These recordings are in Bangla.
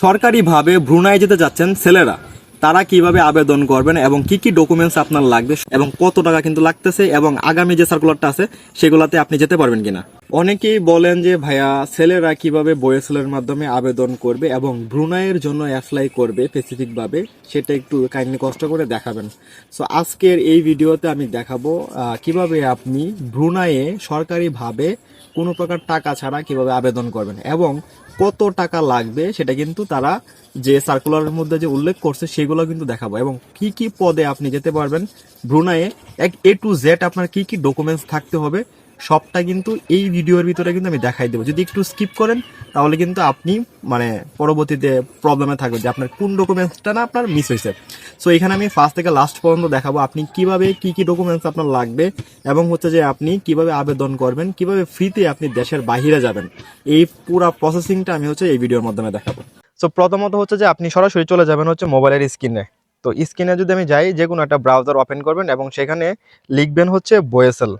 সরকারিভাবে ব্রুনাই যেতে যাচ্ছেন ছেলেরা, তারা কিভাবে আবেদন করবেন এবং কি কি ডকুমেন্টস আপনার লাগবে এবং কত টাকা কিন্তু লাগতেছে এবং আগামী যে সার্কুলারটা আছে সেগুলাতে আপনি যেতে পারবেন কিনা। অনেকেই বলেন যে ভাইয়া ছেলেরা কিভাবে বয়েসেলের মাধ্যমে আবেদন করবে এবং ব্রুনাইয়ের জন্য অ্যাপ্লাই করবে স্পেসিফিকভাবে, সেটা একটু কাইন্ডলি কষ্ট করে দেখাবেন। সো আজকের এই ভিডিওতে আমি দেখাবো কিভাবে আপনি ব্রুনাইয়ে সরকারিভাবে কোনো প্রকার টাকা ছাড়া কিভাবে আবেদন করবেন এবং কত টাকা লাগবে সেটা কিন্তু তারা যে সার্কুলারের মধ্যে যে উল্লেখ করছে সেগুলো কিন্তু দেখাবো এবং কি কি পদে আপনি যেতে পারবেন ব্রুনাইয়ে, এক এ টু জেড আপনার কি কি ডকুমেন্টস থাকতে হবে সবটা কিন্তু এই ভিডিওর ভিতরে কিন্তু আমি দেখাই দেবো। যদি একটু স্কিপ করেন তাহলে কিন্তু আপনি মানে পরবর্তীতে প্রবলেমে থাকবে যে আপনার কোন ডকুমেন্টসটা না আপনার মিস হয়েছে। সো এখানে আমি ফার্স্ট থেকে লাস্ট পর্যন্ত দেখাবো আপনি কিভাবে কি কি ডকুমেন্টস আপনার লাগবে এবং হচ্ছে যে আপনি কিভাবে আবেদন করবেন, কিভাবে ফ্রিতে আপনি দেশের বাইরে যাবেন, এই পুরো প্রসেসিংটা আমি হচ্ছে এই ভিডিওর মাধ্যমে দেখাবো। সো প্রথমত হচ্ছে যে আপনি সরাসরি চলে যাবেন হচ্ছে মোবাইলের স্ক্রিনে। তো স্ক্রিনে যদি আমি যাই, যে কোনো একটা ব্রাউজার ওপেন করবেন এবং সেখানে লিখবেন হচ্ছে বয়েসেল।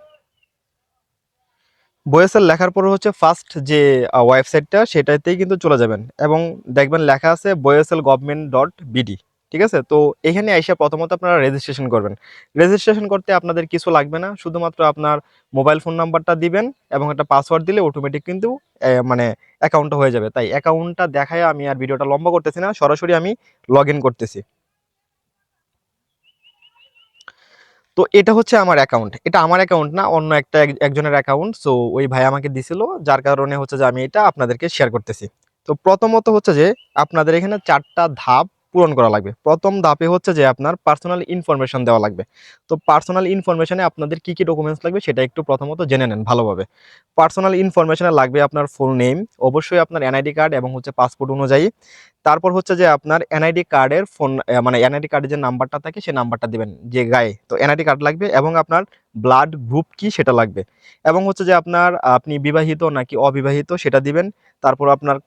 বয়েসেল লেখার পর হচ্ছে ফার্স্ট যে ওয়েবসাইটটা সেটাতেই কিন্তু চলে যাবেন এবং দেখবেন লেখা আছে boeselgovernment.bd। ঠিক আছে, তো এখানে আইসা প্রথমত আপনারা রেজিস্ট্রেশন করবেন। রেজিস্ট্রেশন করতে আপনাদের কিছু লাগবে না, শুধুমাত্র আপনার মোবাইল ফোন নাম্বারটা দিবেন এবং একটা পাসওয়ার্ড দিলে অটোমেটিক কিন্তু মানে অ্যাকাউন্টটা হয়ে যাবে। তাই অ্যাকাউন্টটা দেখায় আমি আর ভিডিওটা লম্বা করতেছি না, সরাসরি আমি লগ ইন করতেছি। তো এটা হচ্ছে আমার অ্যাকাউন্ট, এটা আমার অ্যাকাউন্ট না, অন্য একটা একজনের অ্যাকাউন্ট। সো ওই ভাই আমাকে দিছিল, যার কারণে হচ্ছে যে আমি এটা আপনাদেরকে শেয়ার করতেছি। তো প্রথমত হচ্ছে যে আপনাদের এখানে 4টা ধাপ পূরণ করা লাগবে। প্রথম ধাপে হচ্ছে যে আপনার পার্সোনাল ইনফরমেশন দেওয়া লাগবে। তো পার্সোনাল ইনফরমেশনে আপনাদের কি কি ডকুমেন্টস লাগবে সেটা একটু প্রথমত জেনে নেন ভালোভাবে। পার্সোনাল ইনফরমেশনে লাগবে আপনার ফুল নেম, অবশ্যই আপনার এনআইডি কার্ড এবং হচ্ছে পাসপোর্ট অনুযায়ী। তারপর হচ্ছে যে আপনার এনআইডি কার্ডের ফোন, মানে এনআইডি কার্ডের যে নাম্বারটা থাকে সেই নাম্বারটা দিবেন যে গায়ে। তো এনআইডি কার্ড লাগবে এবং আপনার ব্লাড গ্রুপ কি সেটা লাগবে এবং হচ্ছে যে আপনার আপনি বিবাহিত নাকি অবিবাহিত সেটা দিবেন। তারপর আপনার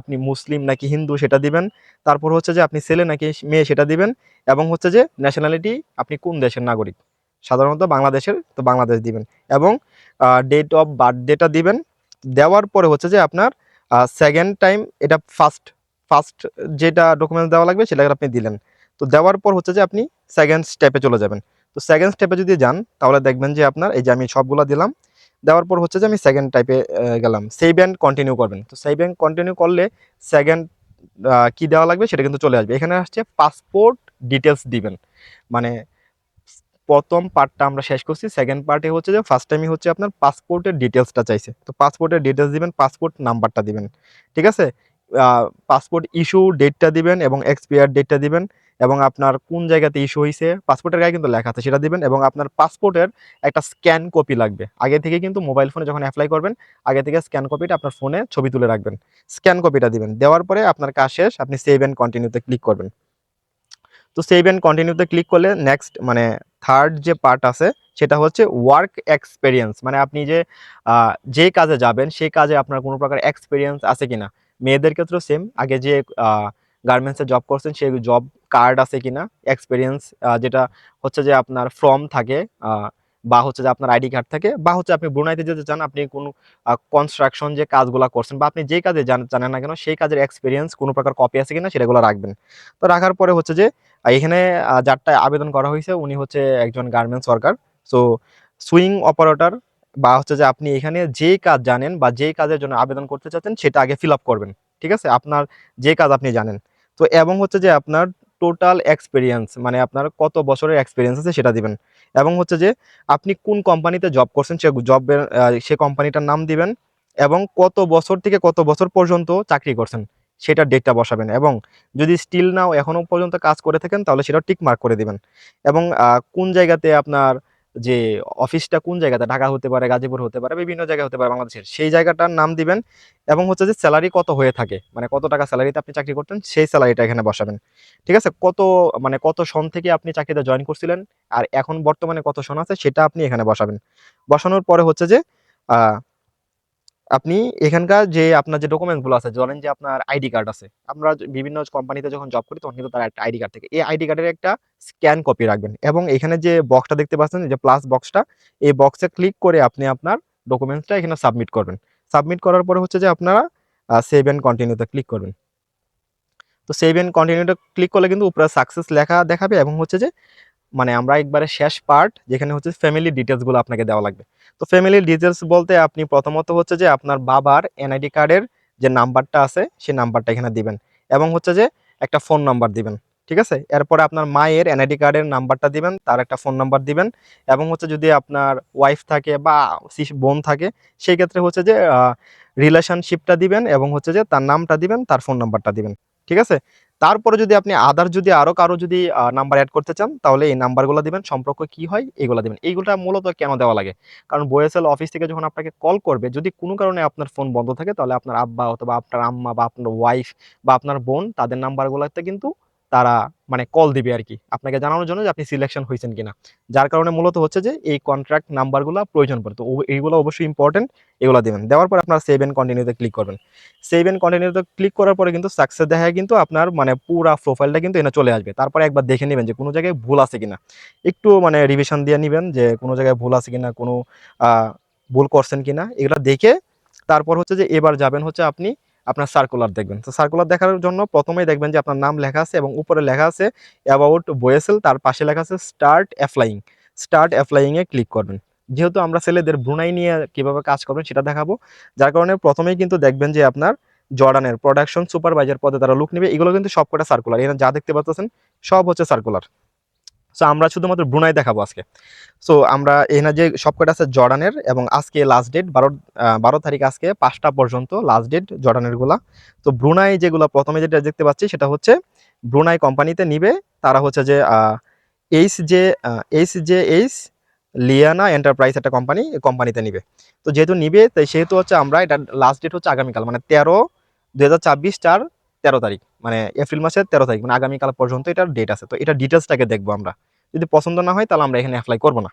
আপনি মুসলিম নাকি হিন্দু সেটা দিবেন। তারপর হচ্ছে যে আপনি ছেলে নাকি মেয়ে সেটা দিবেন এবং হচ্ছে যে ন্যাশনালিটি আপনি কোন দেশের নাগরিক, সাধারণত বাংলাদেশের, তো বাংলাদেশ দিবেন এবং ডেট অফ বার্থডেটা দিবেন। দেওয়ার পরে হচ্ছে যে আপনার সেকেন্ড টাইম, এটা ফার্স্ট ফার্স্ট যেটা ডকুমেন্টস দেওয়া লাগবে সেটা আপনি দিলেন। তো দেওয়ার পর হচ্ছে যে আপনি সেকেন্ড স্টেপে চলে যাবেন। তো সেকেন্ড স্টেপে যদি যান তাহলে দেখবেন যে আপনার এই যে আমি সবগুলো দিলাম, দেওয়ার পর হচ্ছে যে আমি সেকেন্ড টাইপে গেলাম, সেভ অ্যান্ড কন্টিনিউ করবেন। তো সেভ অ্যান্ড কন্টিনিউ করলে সেকেন্ড কি দেওয়া লাগবে সেটা কিন্তু চলে আসবে। এখানে আসছে পাসপোর্ট ডিটেলস দিবেন, মানে প্রথম পার্টটা আমরা শেষ করছি, সেকেন্ড পার্টে হচ্ছে যে ফার্স্ট টাইমই হচ্ছে আপনার পাসপোর্টের ডিটেলসটা চাইছে। তো পাসপোর্টের ডিটেলস দিবেন, পাসপোর্ট নাম্বারটা দিবেন। ঠিক আছে, পাসপোর্ট ইস্যু ডেটটা দিবেন এবং এক্সপায়ার ডেটটা দিবেন এবং আপনার কোন জায়গাতে ইস্যু হয়েছে পাসপোর্টের গায়ে কিন্তু লেখা আছে সেটা দিবেন এবং আপনার পাসপোর্টের একটা স্ক্যান কপি লাগবে। আগে থেকে কিন্তু মোবাইল ফোনে যখন অ্যাপ্লাই করবেন আগে থেকে স্ক্যান কপিটা আপনার ফোনে ছবি তুলে রাখবেন, স্ক্যান কপিটা দিবেন। দেওয়ার পরে আপনার কাজ শেষ, আপনি সেভ অ্যান্ড কন্টিনিউতে ক্লিক করবেন। তো সেভ অ্যান্ড কন্টিনিউতে ক্লিক করলে নেক্সট মানে থার্ড যে পার্ট আছে সেটা হচ্ছে ওয়ার্ক এক্সপেরিয়েন্স, মানে আপনি যে যে কাজে যাবেন সেই কাজে আপনার কোনো প্রকার এক্সপেরিয়েন্স আছে কিনা। মেয়েদের ক্ষেত্রেও সেম, আগে যে গার্মেন্টসে জব করছেন সেই জব কার্ড আছে কিনা, এক্সপেরিয়েন্স যেটা হচ্ছে যে আপনার ফর্ম থাকে, বা হচ্ছে যে আপনার আইডি কার্ড থাকে, বা হচ্ছে আপনি ব্রুনাইতে যেতে চান, আপনি কোনো কনস্ট্রাকশন যে কাজগুলো করছেন বা আপনি যে কাজে জানেন না কেন সেই কাজের এক্সপেরিয়েন্স কোনো প্রকার কপি আছে কিনা সেটাগুলো রাখবেন। তো রাখার পরে হচ্ছে যে এখানে যারটা আবেদন করা হয়েছে উনি হচ্ছে একজন garments worker. So swing operator, বা হচ্ছে যে আপনি এখানে যেই কাজ জানেন বা যেই কাজের জন্য আবেদন করতে চাচ্ছেন সেটা আগে ফিল আপ করবেন। ঠিক আছে, আপনার যে কাজ আপনি জানেন। তো এবং হচ্ছে যে আপনার টোটাল এক্সপেরিয়েন্স, মানে আপনার কত বছরের এক্সপেরিয়েন্স আছে সেটা দিবেন এবং হচ্ছে যে আপনি কোন কোম্পানিতে জব করছেন সে জবের সে কোম্পানিটার নাম দিবেন এবং কত বছর থেকে কত বছর পর্যন্ত চাকরি করছেন সেটার ডেটটা বসাবেন এবং যদি স্টিল নাও এখনো পর্যন্ত কাজ করে থাকেন তাহলে সেটা টিক মার্ক করে দিবেন এবং কোন জায়গাতে আপনার যে অফিসটা কোন জায়গাতে, ঢাকা হতে পারে, গাজীপুর হতে পারে, বিভিন্ন জায়গায় হতে পারে বাংলাদেশের, সেই জায়গাটার নাম দিবেন এবং হচ্ছে যে স্যালারি কত হয়ে থাকে, মানে কত টাকা স্যালারিতে আপনি চাকরি করতেন সেই স্যালারিটা এখানে বসাবেন। ঠিক আছে, কত মানে কত সন থেকে আপনি চাকরিতে জয়েন করছিলেন আর এখন বর্তমানে কত সন আছে সেটা আপনি এখানে বসাবেন। বসানোর পরে হচ্ছে যে আহ আপনি এখানকার যে আপনার যে ডকুমেন্টস গুলো আছে, ধরেন যে আপনার আইডি কার্ড আছে, আমরা বিভিন্ন কোম্পানিতে যখন জব করি তখন কিন্তু তার একটা আইডি কার্ড থাকে, এই আইডি কার্ডের একটা স্ক্যান কপি রাখবেন এবং এখানে যে বক্সটা দেখতে পাচ্ছেন যে প্লাস বক্সটা, এই বক্সে ক্লিক করে আপনি আপনার ডকুমেন্টসটা এখানে সাবমিট করবেন। সাবমিট করার পরে হচ্ছে যে আপনারা সেভ এন্ড কন্টিনিউতে ক্লিক করবেন। তো সেভ এন্ড কন্টিনিউতে ক্লিক করলে কিন্তু উপরে সাকসেস লেখা দেখাবে এবং হচ্ছে যে মানে আমরা একবারে শেষ পার্ট যেখানে হচ্ছে ফ্যামিলি ডিটেলসগুলো আপনাকে দেওয়া লাগবে। তো ফ্যামিলি ডিটেলস বলতে আপনি প্রথমত হচ্ছে যে আপনার বাবার এনআইডি কার্ডের যে নাম্বারটা আছে সেই নাম্বারটা এখানে দিবেন এবং হচ্ছে যে একটা ফোন নাম্বার দিবেন। ঠিক আছে? এরপরে আপনার মায়ের এনআইডি কার্ডের নাম্বারটা দিবেন, তার একটা ফোন নাম্বার দিবেন এবং হচ্ছে যদি আপনার ওয়াইফ থাকে বা বোন থাকে সেই ক্ষেত্রে হচ্ছে যে রিলেশনশিপটা দিবেন এবং হচ্ছে যে তার নামটা দিবেন, তার ফোন নাম্বারটা দিবেন। ঠিক আছে? তারপরে যদি আপনি আদার যদি আরো কারো যদি নাম্বার এড করতে চান তাহলে এই নাম্বারগুলো দিবেন, সম্পর্ক কি হয় এগুলো দিবেন। এইগুলা মূলত কেন দেওয়া লাগে? কারণ BSNL অফিস থেকে যখন আপনাকে কল করবে, যদি কোনো কারণে আপনার ফোন বন্ধ থাকে তাহলে আপনার আব্বা অথবা আপনার আম্মা বা আপনার ওয়াইফ বা আপনার বোন তাদের নাম্বারগুলোতে কিন্তু তারা মানে কল দিবে আরকি। আপনাকে জানানোর জন্য যে আপনি সিলেকশন হইছেন কিনা। যার কারণে মূলত হচ্ছে যে এই কন্ট্রাক্ট নাম্বারগুলা প্রয়োজন পড়ে। তো এইগুলো অবশ্যই ইম্পোর্টেন্ট, এগুলো দিবেন। দেওয়ার পর আপনার সেভ এন্ড কন্টিনিউ তে ক্লিক করবেন। সেভ এন্ড কন্টিনিউতে ক্লিক করার পরে কিন্তু সাকসেস দেখায় কিন্তু আপনার মানে পুরা প্রোফাইলটা কিন্তু এখানে চলে আসবে। তারপরে একবার দেখে নিবেন যে কোনো জায়গায় ভুল আছে কিনা। একটু মানে রিভিশন দিয়ে নিবেন যে কোনো জায়গায় ভুল আছে কিনা, কোনো আ ভুল করছেন কিনা এগুলা দেখে তারপর হচ্ছে যে এবার যাবেন হচ্ছে আপনি আপনার সার্কুলার দেখবেন। তো সার্কুলার দেখার জন্য প্রথমেই দেখবেন যে আপনার নাম লেখা আছে এবং উপরে লেখা আছে অ্যাবাউট BSNL, তার পাশে লেখা আছে স্টার্ট অ্যাপ্লাইং। স্টার্ট অ্যাপ্লাইং এ ক্লিক করবেন। যেহেতু আমরা ছেলেদের ব্রুনাই নিয়ে কিভাবে কাজ করবেন সেটা দেখাবো। যার কারণে প্রথমেই কিন্তু দেখবেন যে আপনার জর্ডানের প্রোডাকশন সুপারভাইজার পদে তারা লোক নিবে। এগুলো কিন্তু সবকটা সার্কুলার। এখানে যা দেখতে পাচ্ছেন সব হচ্ছে সার্কুলার। সো আমরা শুধুমাত্র ব্রুনাই দেখাবো আজকে। সো আমরা এখানে যে সবকটা আছে জর্ডানের এবং আজকে লাস্ট ডেট 12 তারিখ, আজকে 5টা পর্যন্ত লাস্ট ডেট জর্ডানের গুলা। তো ব্রুনাই যেগুলো প্রথমে যেটা দেখতে পাচ্ছি সেটা হচ্ছে ব্রুনাই কোম্পানিতে নিবে। তারা হচ্ছে যে H J H Liana enterprise একটা কোম্পানি, এই কোম্পানিতে নিবে। তো যেহেতু নিবে তাই সেহেতু হচ্ছে আমরা এটা লাস্ট ডেট হচ্ছে আগামীকাল মানে 13/2024 13 তারিখ, মানে এপ্রিল মাসের 13 তারিখ, মানে আগামীকাল পর্যন্ত এটার ডেট আছে। তো এটা ডিটেলসটাকে দেখবো আমরা। যদি পছন্দ না হয় তাহলে আমরা এখানে অ্যাপ্লাই করব না।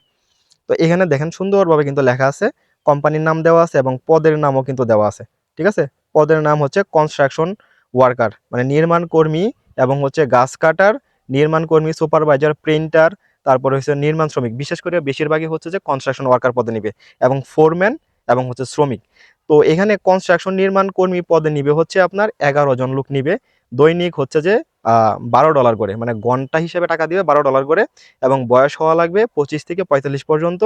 তো এখানে দেখেন সুন্দরভাবে কিন্তু লেখা আছে, কোম্পানির নাম দেওয়া আছে এবং পদের নামও কিন্তু দেওয়া আছে। ঠিক আছে? পদের নাম হচ্ছে কনস্ট্রাকশন ওয়ার্কার, মানে নির্মাণ কর্মী এবং হচ্ছে গাছ কাটার, নির্মাণ কর্মী, সুপারভাইজার, প্রিন্টার, তারপরে হচ্ছে নির্মাণ শ্রমিক। বিশেষ করে বেশিরভাগই হচ্ছে যে কনস্ট্রাকশন ওয়ার্কার পদে নিবে এবং ফোরম্যান এবং হচ্ছে শ্রমিক। তো এখানে কনস্ট্রাকশন নির্মাণ কর্মী পদে নিবে হচ্ছে আপনার 11 জন লোক নিবে। দৈনিক হচ্ছে যে $12 করে, মানে ঘন্টা হিসেবে টাকা দিবে $12 করে এবং বয়স হওয়া লাগবে 25 থেকে 45 পর্যন্ত।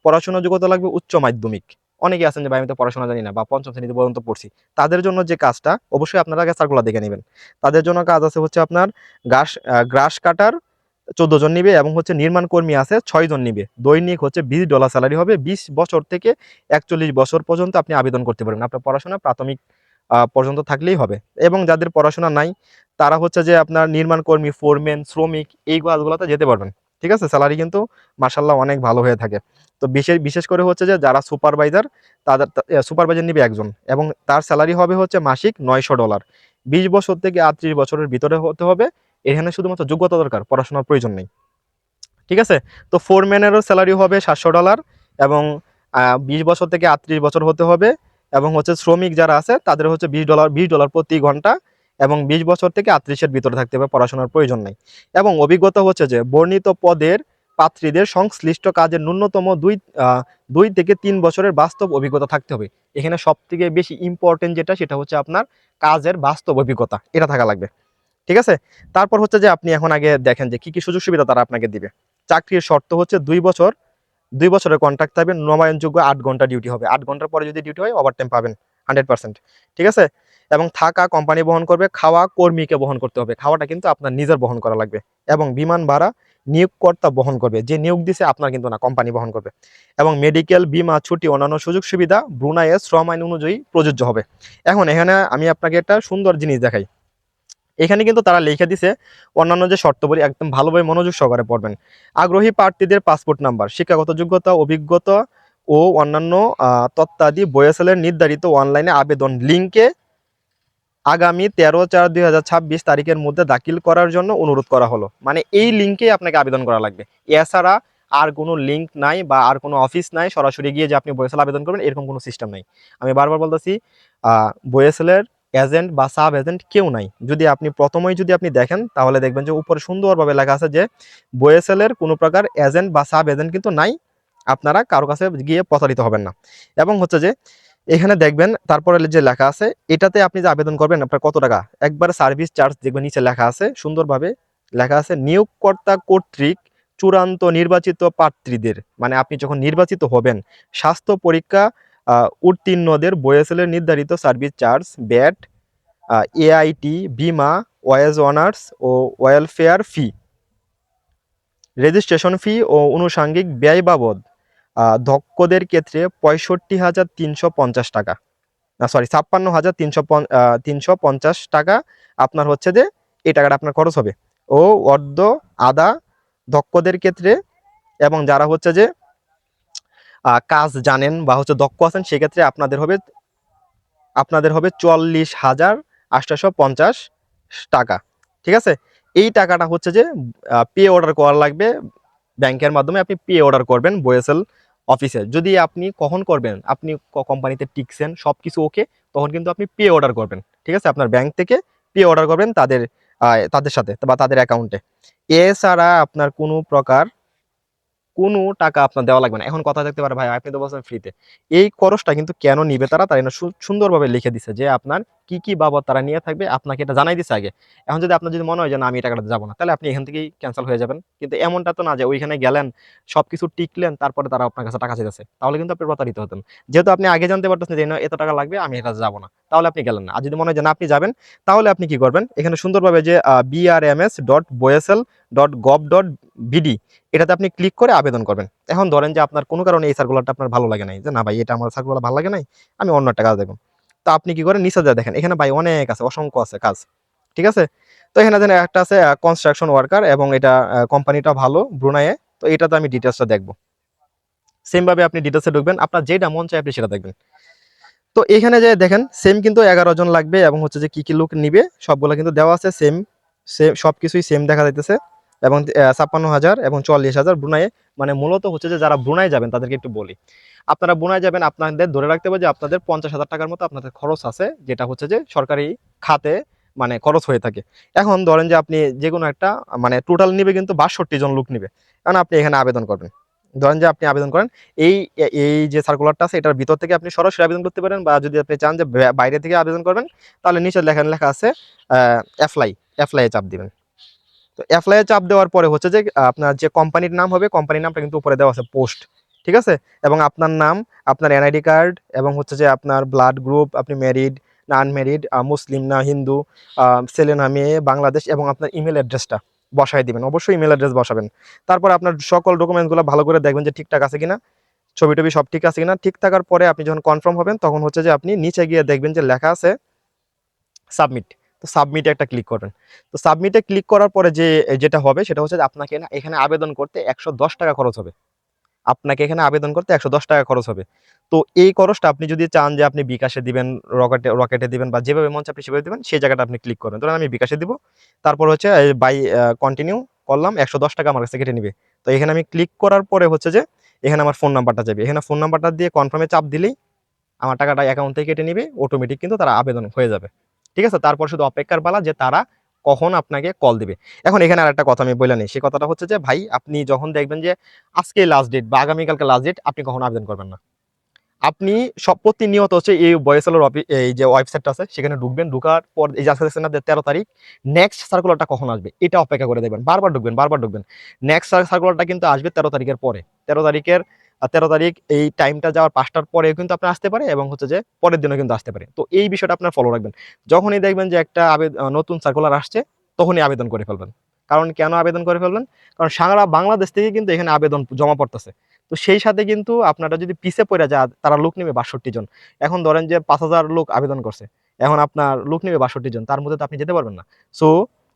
পড়াশোনার যোগ্যতা লাগবে উচ্চ মাধ্যমিক। অনেকে আছেন যে ভাই আমি তো পড়াশোনা জানি না বা পঞ্চম শ্রেণী পর্যন্ত পড়ছি। তাদের জন্য যে কাজটা অবশ্যই আপনারা আগে সার্কুলার দেখে নেবেন। তাদের জন্য কাজ আছে হচ্ছে আপনার গ্রাস কাটার 14 জন নিবে এবং হচ্ছে নির্মাণ কর্মী আছে 6 জন নিবে। দৈনিক হচ্ছে $20 স্যালারি হবে। 20 বছর থেকে 41 বছর পর্যন্ত আপনি আবেদন করতে পারবেন। আপনার পড়াশোনা প্রাথমিক পর্যন্ত থাকলেই হবে। এবং যাদের পড়াশোনা নাই তারা হচ্ছে যে আপনার নির্মাণ কর্মী, ফোরম্যান, শ্রমিক এই কাজগুলোতে যেতে পারবেন। ঠিক আছে? স্যালারি কিন্তু মাশাআল্লাহ অনেক ভালো হয়ে থাকে। তো বিশেষ বিশেষ করে হচ্ছে যে যারা সুপারভাইজার, তাদের সুপারভাইজার নিবে একজন এবং তার স্যালারি হবে হচ্ছে মাসিক $900। 20 বছর থেকে 38 বছরের ভিতরে হতে হবে। এখানে শুধুমাত্র যোগ্যতা দরকার, পড়াশোনার প্রয়োজন নেই। ঠিক আছে? তো ফোরম্যানেরও স্যালারি হবে $700 এবং 20 বছর থেকে 38 বছর হতে হবে এবং হচ্ছে শ্রমিক যারা আছে তাদের হচ্ছে $20 প্রতি ঘন্টা এবং 20 বছর থেকে 38 এর ভিতরে থাকতে হবে, পড়াশোনার প্রয়োজন নাই। এবং অভিজ্ঞতা হচ্ছে যে বর্ণিত পদের প্রার্থীদের সংশ্লিষ্ট কাজের ন্যূনতম 2 থেকে 3 বছরের বাস্তব অভিজ্ঞতা থাকতে হবে। এখানে সবথেকে বেশি ইম্পর্টেন্ট যেটা সেটা হচ্ছে আপনার কাজের বাস্তব অভিজ্ঞতা। এটা থাকা লাগবে। ঠিক আছে? তারপর হচ্ছে যে আপনি এখন আগে দেখেন যে কি সুযোগ সুবিধা তারা আপনাকে দিবে। চাকরির শর্ত হচ্ছে 2 বছর, 2 বছরের কন্ট্রাক্ট থাকবে, নবায়নযোগ্য 8 ঘন্টা ডিউটি হবে। 8 ঘন্টার পরে যদি ডিউটি হয় ওভারটাইম পাবেন 100%। ঠিক আছে? এবং থাকা কোম্পানি বহন করবে, খাওয়া কর্মীকে বহন করতে হবে। খাওয়াটা কিন্তু আপনার নিজের বহন করা লাগবে এবং বিমান ভাড়া নিয়োগকর্তা বহন করবে। যে নিয়োগ দিছে আপনার কিন্তু না, কোম্পানি বহন করবে। এবং মেডিকেল, বীমা, ছুটি, অন্যান্য সুযোগ সুবিধা ব্রুনাইয়ের শ্রম আইন অনুযায়ী প্রযোজ্য হবে। এখন এখানে আমি আপনাকে একটা সুন্দর জিনিস দেখাই। এখানে কিন্তু তারা লিখে দিছে অন্যান্য যে শর্তাবলী, একদম ভালোভাবে মনোযোগ সহকারে পড়বেন। আগ্রহী প্রার্থীদের পাসপোর্ট নাম্বার, শিক্ষাগত যোগ্যতা, অভিজ্ঞতা ও অন্যান্য তথ্যাদি BSNL এর নির্ধারিত অনলাইনে আবেদন লিঙ্কে আগামী 13/4/2026 তারিখের মধ্যে দাখিল করার জন্য অনুরোধ করা হলো। মানে এই লিঙ্কে আপনাকে আবেদন করা লাগবে। এছাড়া আর কোনো লিঙ্ক নাই বা আর কোনো অফিস নাই সরাসরি গিয়ে যে আপনি BSNL আবেদন করবেন এরকম কোনো সিস্টেম নাই। আমি বারবার বলতেছি BSNL এর এজেন্ট বা সাব এজেন্ট কেউ নাই। যদি আপনি প্রথমেই যদি আপনি দেখেন তাহলে দেখবেন যে উপরে সুন্দরভাবে লেখা আছে যে BSNL এর কোনো প্রকার এজেন্ট বা সাব এজেন্ট কিন্তু নাই। আপনারা কারো কাছে গিয়ে প্রতারিত হবেন না। এবং হচ্ছে যে এখানে দেখবেন তারপরে যে লেখা আছে, এটাতে আপনি যে আবেদন করবেন আপনার কত টাকা, একবার সার্ভিস চার্জ দেখবেন নিচে লেখা আছে, সুন্দরভাবে লেখা আছে, নিয়োগকর্তা কর্তৃক চূড়ান্ত নির্বাচিত প্রার্থীদের, মানে আপনি যখন নির্বাচিত হবেন, স্বাস্থ্য পরীক্ষা উত্তীর্ণদের বয়েসেলের নির্ধারিত সার্ভিস চার্জ, ব্যাট, এআইটি, বীমা, ওয়েজ অনার্স ও ওয়েলফেয়ার ফি, রেজিস্ট্রেশন ফি ও আনুষঙ্গিক ব্যয় বাবদ দক্ষদের ক্ষেত্রে 65,350 টাকা, না সরি 56,350 টাকা আপনার হচ্ছে যে এই টাকাটা আপনার খরচ হবে। ও অর্ধ আদা দক্ষদের ক্ষেত্রে, এবং যারা হচ্ছে যে কাজ জানেন বা হচ্ছে দক্ষ আছেন সেক্ষেত্রে আপনাদের হবে 44,850 টাকা। ঠিক আছে, এই টাকাটা হচ্ছে যে পে অর্ডার করা লাগবে ব্যাংকের মাধ্যমে, আপনি পে অর্ডার করবেন বয়েসেল অফিসে। যদি আপনি কখন করবেন, আপনি কোম্পানিতে টিকছেন সব কিছু ওকে, তখন কিন্তু আপনি পে অর্ডার করবেন। ঠিক আছে, আপনার ব্যাংক থেকে পে অর্ডার করবেন তাদের সাথে বা তাদের অ্যাকাউন্টে। এছাড়া আপনার কোনো টাকা আপনার দেওয়া লাগবে না। এখন কথা থাকতে পারে, ভাই আপনি তো বলছেন ফ্রিতে, এই খরচটা কিন্তু কেন নিবে তারা না সুন্দরভাবে লিখে দিছে যে আপনার কি কি বাবদ তারা নিয়ে থাকবে, আপনাকে এটা জানাই দিছে আগে। এখন যদি আপনার যদি মনে হয় যে না আমি এই টাকাটা যাবো না, তাহলে আপনি এখান থেকেই ক্যান্সেল হয়ে যাবেন। কিন্তু এমনটা তো না যে ওইখানে গেলেন, সবকিছু টিকলেন, তারপরে তারা আপনার কাছে টাকা চাইতেছে, তাহলে কিন্তু আপনি প্রতারিত হতেন। যেহেতু আপনি আগে জানতে পারতেছেন যে না এত টাকা লাগবে, আমি এটা যাবো না, তাহলে আপনি গেলেন না। আর যদি মনে হয় যে না আপনি যাবেন, তাহলে আপনি কি করবেন, এখানে সুন্দরভাবে যে brms.boesel.gov.bd, এটাতে আপনি ক্লিক করে আবেদন করবেন। এখন ধরেন যে আপনার কোনো কারণে এই সার্কুলারটা আপনার ভালো লাগে নাই, যে না ভাই এটা আমার সার্কুলার ভালো লাগে নাই, আমি অন্য একটা কাজ দেখুন, তো আপনি কি করেন, নিচে যা দেখেন এখানে ভাই অনেক আছে, অসংখ্য আছে কাজ। ঠিক আছে, তো এখানে যেন একটা আছে কনস্ট্রাকশন ওয়ার্কার, এবং এটা কোম্পানিটা ভালো ব্রুনাইয়ে, তো এটাতে আমি ডিটেলসটা দেখবো। সেম ভাবে আপনি ডিটেলসে ঢুকবেন, আপনার যেটা মন চায় আপনি সেটা দেখবেন। তো এখানে যে দেখেন সেম কিন্তু 11 জন লাগবে, এবং হচ্ছে যে কি কি লোক নিবে সবগুলো কিন্তু দেওয়া আছে, সেম সেম সবকিছুই সেম দেখা যাইতেছে। এবং 56,000 এবং 44,000 ব্রুনাইয়ে, মানে মূলত হচ্ছে যে যারা ব্রুনাই যাবেন তাদেরকে একটু বলি, আপনারা ব্রুনাই যাবেন, আপনাদের ধরে রাখতে হবে যে আপনাদের 50,000 টাকার মতো আপনাদের খরচ আছে, যেটা হচ্ছে যে সরকারি খাতে মানে খরচ হয়ে থাকে। এখন ধরেন যে আপনি যে কোনো একটা মানে টোটাল নিবে কিন্তু 62 জন লোক নিবে, কারণ আপনি এখানে আবেদন করবেন। ধরেন যে আপনি আবেদন করেন, এই এই যে সার্কুলারটা আছে এটার ভিতর থেকে আপনি সরাসরি আবেদন করতে পারেন, বা যদি আপনি চান যে বাইরে থেকে আবেদন করবেন, তাহলে নিচে লেখা আছে অ্যাপ্লাইয়ে চাপ দিবেন। তো অ্যাপ্লাইয়ে চাপ দেওয়ার পরে হচ্ছে যে আপনার যে কোম্পানির নাম হবে, কোম্পানির নামটা কিন্তু উপরে দেওয়া আছে পোস্ট। ঠিক আছে, এবং আপনার নাম, আপনার এনআইডি কার্ড, এবং হচ্ছে যে আপনার ব্লাড গ্রুপ, আপনি ম্যারিড না আনম্যারিড, মুসলিম না হিন্দু, ছেলে না মেয়ে, বাংলাদেশ, এবং আপনার ইমেল অ্যাড্রেসটা বসায় দিবেন, অবশ্যই ইমেল অ্যাড্রেস বসাবেন। তারপর আপনার সকল ডকুমেন্টসগুলো ভালো করে দেখবেন যে ঠিকঠাক আছে কিনা, ছবি টবি সব ঠিক আছে কিনা। ঠিক থাকার পরে আপনি যখন কনফার্ম হবেন, তখন হচ্ছে যে আপনি নিচে গিয়ে দেখবেন যে লেখা আছে সাবমিট। তো সাবমিটে একটা ক্লিক করবেন। তো সাবমিটে ক্লিক করার পরে যেটা হবে সেটা হচ্ছে যে আপনাকে না এখানে আবেদন করতে 110 টাকা খরচ হবে। আপনাকে এখানে আবেদন করতে 110 টাকা খরচ হবে। তো এই খরচটা আপনি যদি চান যে আপনি বিকাশে দিবেন, রকেটে দিবেন, বা যেভাবে মন চায় আপনি সেভাবে দিবেন, সেই জায়গাটা আপনি ক্লিক করবেন। ধরুন আমি বিকাশে দিব, তারপর হচ্ছে বাই কন্টিনিউ করলাম, 110 টাকা আমার কাছে কেটে নিবে। তো এখানে আমি ক্লিক করার পরে হচ্ছে যে এখানে আমার ফোন নাম্বারটা যাবে, এখানে ফোন নাম্বারটা দিয়ে কনফার্মে চাপ দিলেই আমার টাকাটা অ্যাকাউন্ট থেকে কেটে নিবে, অটোমেটিক কিন্তু তারা আবেদন হয়ে যাবে। ঠিক আছে, তারপর শুধু অপেক্ষার পালা যে তারা কখন আপনাকে কল দিবে। এখন এখানে আরেকটা কথা আমি বলে নিই, সেই কথাটা হচ্ছে যে ভাই আপনি যখন দেখবেন যে আজকে লাস্ট ডেট বা আগামীকালকে লাস্ট ডেট, আপনি কখনো আবেদন করবেন না। আপনি সব প্রতিনিয়ত হচ্ছে এই বয়েসেলের এই যে ওয়েবসাইটটা আছে সেখানে ঢুকবেন, ঢুকার পর এই যে আজকে দেখছেন না 13 তারিখ, নেক্সট সার্কুলারটা কখন আসবে এটা অপেক্ষা করে দেখবেন, বারবার ঢুকবেন। নেক্সট সার্কুলারটা কিন্তু আসবে 13 তারিখের পরে, 13 তারিখ এই টাইমটা যাওয়ার 5টার পরেও কিন্তু আপনার আসতে পারে, এবং হচ্ছে যে পরের দিনও কিন্তু আসতে পারে। তো এই বিষয়টা আপনার ফলো রাখবেন। যখনই দেখবেন যে একটা নতুন সার্কুলার আসছে, তখনই আবেদন করে ফেলবেন। কারণ কেন আবেদন করে ফেলবেন, কারণ সারা বাংলাদেশ থেকে কিন্তু এখানে আবেদন জমা পড়তেছে। তো সেই সাথে কিন্তু আপনারা যদি পিছে পড়ে যায়, তারা লোক নেবে 62 জন। এখন ধরেন যে 5,000 লোক আবেদন করছে, এখন আপনার লোক নেবে 62 জন, তার মধ্যে তো আপনি যেতে পারবেন না। সো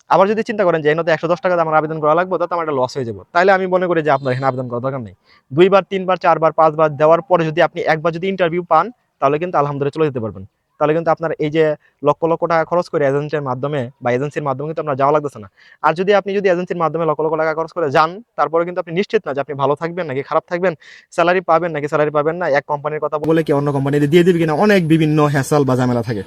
আবার যদি চিন্তা করেন যে এখানে তো 110 টাকা আমার আবেদন করা লাগবে, তাতে আমার একটা লস হয়ে যাবে, তাহলে আমি মনে করি যে আপনার এখানে আবেদন করার দরকার নেই। 2বার 3বার 4বার 5বার দেওয়ার পরে যদি আপনি একবার যদি ইন্টারভিউ পান, তাহলে কিন্তু আলহামদুলিল্লাহ চলে যেতে পারবেন। তাহলে কিন্তু আপনার এই যে লক্ষ লক্ষ টাকা খরচ করে এজেন্টের মাধ্যমে বা এজেন্সির মাধ্যমে কিন্তু আপনার যাওয়া লাগতেছে না। আর আপনি যদি এজেন্সির মাধ্যমে লক্ষ লক্ষ টাকা খরচ করে যান, তারপরে কিন্তু আপনি নিশ্চিত না যে আপনি ভালো থাকবেন নাকি খারাপ থাকবেন, স্যালারি পাবেন নাকি স্যালারি পাবেন না, এক কোম্পানির কথা বলে কি অন্য কোম্পানিতে দিয়ে দিবে কিনা, অনেক বিভিন্ন হ্যাসেল বা ঝামেলা থাকে।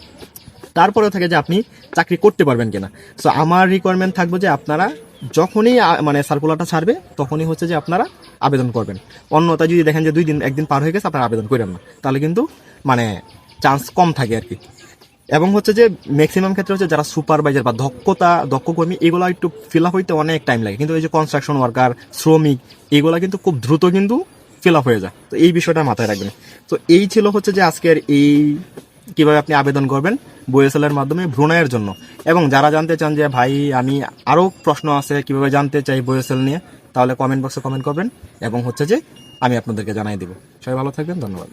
তারপরেও থাকে যে আপনি চাকরি করতে পারবেন কিনা। সো আমার রিকোয়ারমেন্ট থাকবে যে আপনারা যখনই মানে সার্কুলারটা ছাড়বে, তখনই হচ্ছে যে আপনারা আবেদন করবেন। অন্যতা যদি দেখেন যে 2 দিন 1 দিন পার হয়ে গেছে, আপনারা আবেদন করেন না, তাহলে কিন্তু মানে চান্স কম থাকে আর কি। এবং হচ্ছে যে ম্যাক্সিমাম ক্ষেত্রে হচ্ছে যারা সুপারভাইজার বা দক্ষ কর্মী, এগুলো একটু ফিল আপ হইতে অনেক টাইম লাগে, কিন্তু এই যে কনস্ট্রাকশন ওয়ার্কার, শ্রমিক, এগুলো কিন্তু খুব দ্রুত কিন্তু ফিল আপ হয়ে যায়। তো এই বিষয়টা মাথায় রাখবেন। তো এই ছিল হচ্ছে যে আজকের এই কিভাবে আপনি আবেদন করবেন BOSL এর মাধ্যমে ব্রুনাইয়ের জন্য। এবং যারা জানতে চান যে ভাই আমি আরও প্রশ্ন আছে কিভাবে জানতে চাই BOSL নিয়ে, তাহলে কমেন্ট বক্সে কমেন্ট করবেন এবং হচ্ছে যে আমি আপনাদেরকে জানাই দিব। সবাই ভালো থাকবেন, ধন্যবাদ।